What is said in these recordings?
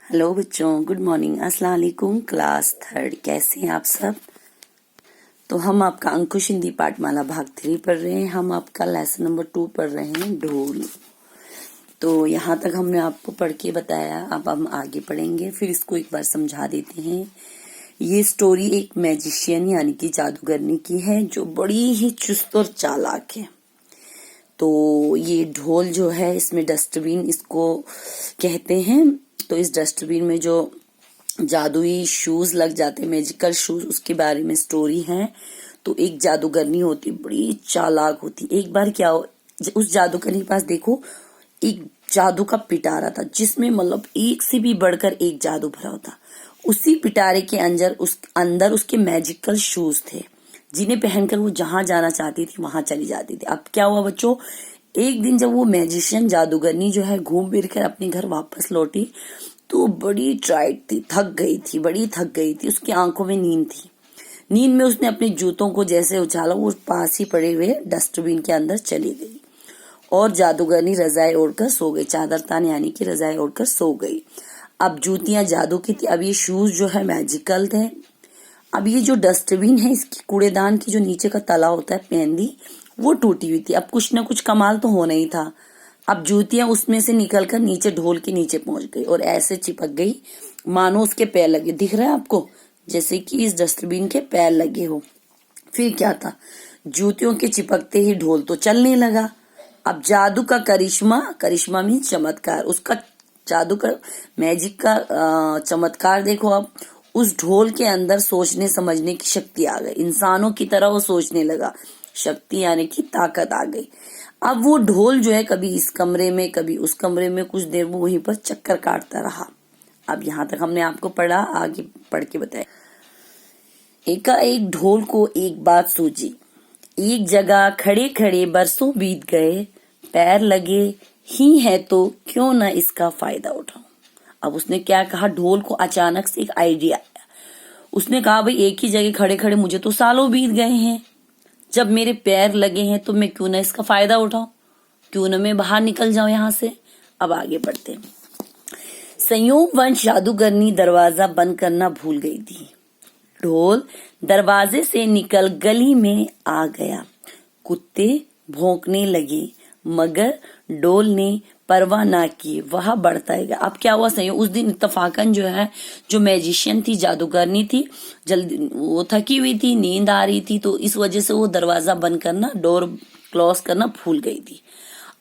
Hello बच्चों, good morning, अस्सलाम वालेकुम। क्लास थर्ड, कैसे हैं आप सब? तो हम आपका अंकुश हिंदी पाठमाला भाग 3 पढ़ रहे हैं। हम आपका लेसन नंबर 2 पढ़ रहे हैं, ढोल। तो यहाँ तक हमने आपको पढ़ के बताया। अब हम आगे पढ़ेंगे, फिर इसको एक बार समझा देते हैं। ये स्टोरी एक मैजिशियन यानी कि जादूगरनी की है जो बड़ी ही चुस्त और चालाक है। तो ये ढोल जो है, इसमें डस्टबिन इसको कहते हैं। तो इस डस्टबिन में जो जादुई शूज लग जाते हैं, मैजिकल शूज, उसके बारे में स्टोरी है। तो एक जादूगरनी होती, बड़ी चालाक होती। एक बार क्या हो, उस जादूगरनी के पास देखो एक जादू का पिटारा था जिसमें मतलब एक से भी बढ़कर एक जादू भरा होता। उसी पिटारे के अंदर उसके मैजिकल शूज थे जिन्हें पहनकर वो जहां जाना चाहती थी वहां चली जाती थी। अब क्या हुआ बच्चों, एक दिन जब वो मैजिशियन जादूगरनी जो है घूम फिर कर अपने घर वापस लौटी तो बड़ी टाइट थी, बड़ी थक गई थी। उसकी आंखों में नींद थी। नींद में उसने अपने जूतों को जैसे उछाला, वो पास ही पड़े हुए डस्टबिन के अंदर चली गई और जादूगरनी रजाई ओढ़कर सो गई। चादर तान यानी कि रजाई ओढ़कर सो गई। अब जूतियां जादू की थी, अब ये शूज जो है मैजिकल थे। अब ये जो डस्टबिन है, इसकी कूड़ेदान की जो नीचे का तला होता है, पेंदी, वो टूटी हुई थी। अब कुछ ना कुछ कमाल तो होना ही था। अब जूतियां उसमें से निकलकर नीचे ढोल के नीचे पहुंच गई और ऐसे चिपक गई मानो उसके पैर लगे। दिख रहा है आपको, जैसे कि इस डस्टबिन के पैर लगे हो। फिर क्या था, जूतियों के चिपकते ही ढोल तो चलने लगा। अब जादू का करिश्मा मीन चमत्कार, उसका जादू का मैजिक का चमत्कार देखो। अब उस ढोल के अंदर सोचने समझने की शक्ति आ गई। इंसानों की तरह वो सोचने लगा। शक्ति यानी कि ताकत आ गई। अब वो ढोल जो है कभी इस कमरे में कभी उस कमरे में, कुछ देर वो वहीं पर चक्कर काटता रहा। अब यहाँ तक हमने आपको पढ़ा, आगे पढ़ के बताया। एकाएक ढोल को एक बात सूझी। एक जगह खड़े खड़े बरसों बीत गए, पैर लगे ही है तो क्यों न इसका फायदा उठाऊं। अब उसने क्या कहा, ढोल को अचानक से एक आइडिया आया। उसने कहा, भाई एक ही जगह खड़े खड़े मुझे तो सालों बीत गए हैं, जब मेरे पैर लगे हैं तो मैं क्यों ना इसका फायदा उठाऊं, क्यों ना मैं बाहर निकल जाऊं यहाँ से। अब आगे बढ़ते हैं। संयोगवश जादूगरनी दरवाजा बंद करना भूल गई थी। ढोल दरवाजे से निकल गली में आ गया। कुत्ते भौंकने लगे मगर ढोल ने परवाह ना की, वह बढ़ता गया। अब क्या हुआ, संयोग उस दिन इत्तफाकन जो है, जो मैजिशियन थी, जादूगरनी थी, जल्दी वो थकी हुई थी, नींद आ रही थी, तो इस वजह से वो दरवाजा बंद करना, डोर क्लोज करना भूल गई थी।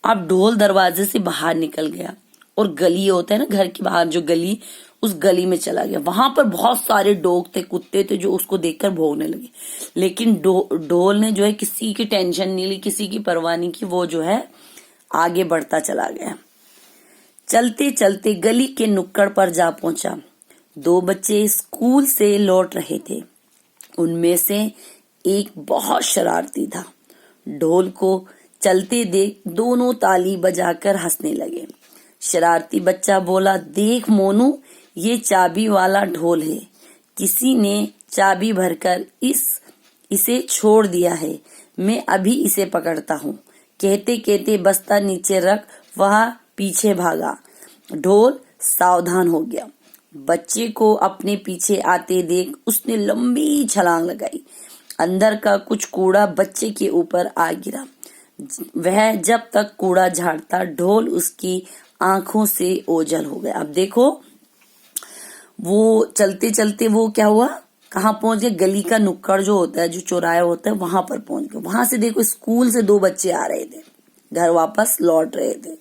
अब ढोल दरवाजे से बाहर निकल गया और गली होता है ना, घर के बाहर जो गली, उस गली में चला गया। वहां पर बहुत सारे डॉग थे, कुत्ते थे, जो उसको देखकर भौंकने लगे। लेकिन ढोल ने जो है किसी की टेंशन नहीं ली, किसी की परवाह नहीं की। वो जो है आगे बढ़ता चला गया। चलते चलते गली के नुक्कड़ पर जा पहुंचा। दो बच्चे स्कूल से लौट रहे थे। उनमें से एक बहुत शरारती था। ढोल को चलते देख दोनों ताली बजाकर हंसने लगे। शरारती बच्चा बोला, देख मोनू, ये चाबी वाला ढोल है। किसी ने चाबी भरकर इसे छोड़ दिया है। मैं अभी इसे पकड़ता हूँ। कहते कहते बस्ता नीचे रख वह पीछे भागा। ढोल सावधान हो गया। बच्चे को अपने पीछे आते देख उसने लंबी छलांग लगाई। अंदर का कुछ कूड़ा बच्चे के ऊपर आ गिरा। वह जब तक कूड़ा झाड़ता, ढोल उसकी आंखों से ओझल हो गया। अब देखो, वो चलते चलते वो क्या हुआ, कहाँ पहुंच गए, गली का नुक्कड़ जो होता है, जो चौराहा होता है, वहां पर पहुंच गए। वहां से देखो, स्कूल से दो बच्चे आ रहे थे, घर वापस लौट रहे थे।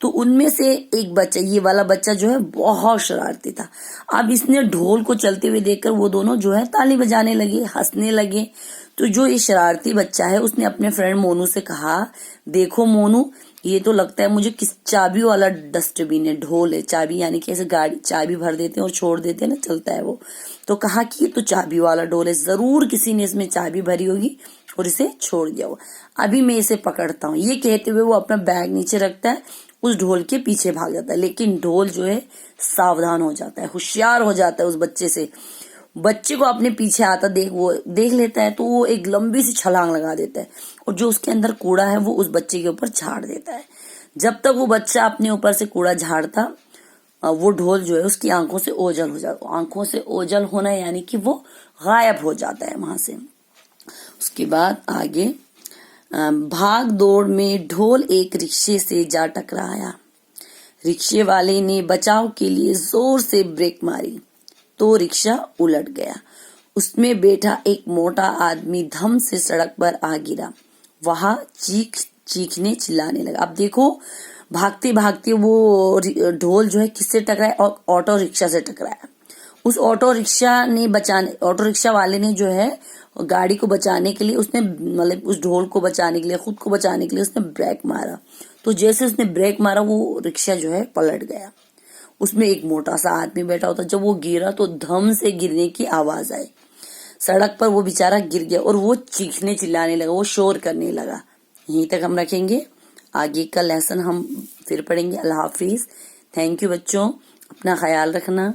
तो उनमें से एक बच्चा, ये वाला बच्चा जो है बहुत शरारती था। अब इसने ढोल को चलते हुए देखकर वो दोनों जो है ताली बजाने लगे, हंसने लगे। तो जो ये शरारती बच्चा है, उसने अपने फ्रेंड मोनू से कहा, देखो मोनू, ये तो लगता है मुझे किस चाबी वाला डस्टबिन है, ढोल है। चाबी यानी कि ऐसे गाड़ी चाबी भर देते हैं और छोड़ देते हैं ना, चलता है वो। तो कहा कि ये तो चाबी वाला ढोल है, जरूर किसी ने इसमें चाबी भरी होगी और इसे छोड़ दिया होगा। अभी मैं इसे पकड़ता हूँ। ये कहते हुए वो अपना बैग नीचे रखता है, उस ढोल के पीछे भाग जाता है। लेकिन ढोल जो है सावधान हो जाता है, होशियार हो जाता है उस बच्चे से। बच्चे को अपने पीछे आता वो देख लेता है, तो वो एक लंबी सी छलांग लगा देता है और जो उसके अंदर कूड़ा है वो उस बच्चे के ऊपर झाड़ देता है। जब तक वो बच्चा अपने ऊपर से कूड़ा झाड़ता, वो ढोल जो है उसकी आंखों से ओझल हो जाता, आंखों से ओझल होना यानी कि वो गायब हो जाता है वहां से। उसके बाद आगे, भाग दौड़ में ढोल एक रिक्शे से जा टकराया। रिक्शे वाले ने बचाव के लिए जोर से ब्रेक मारी तो रिक्शा उलट गया। उसमें बैठा एक मोटा आदमी धम से सड़क पर आ गिरा। वहां चीखने चिल्लाने लगा। अब देखो, भागते भागते वो ढोल जो है किससे टकराया? और ऑटो रिक्शा से टकराया। उस ऑटो रिक्शा वाले ने जो है गाड़ी को बचाने के लिए, उसने मतलब उस ढोल को बचाने के लिए, खुद को बचाने के लिए उसने ब्रेक मारा। तो जैसे उसने ब्रेक मारा वो रिक्शा जो है पलट गया। उसमें एक मोटा सा आदमी बैठा होता। जब वो गिरा तो धम से गिरने की आवाज आई। सड़क पर वो बेचारा गिर गया और वो चीखने चिल्लाने लगा, वो शोर करने लगा। यहीं तक हम रखेंगे। आगे का लेसन हम फिर पढ़ेंगे। अल्लाह हाफिज। थैंक यू बच्चों, अपना ख्याल रखना।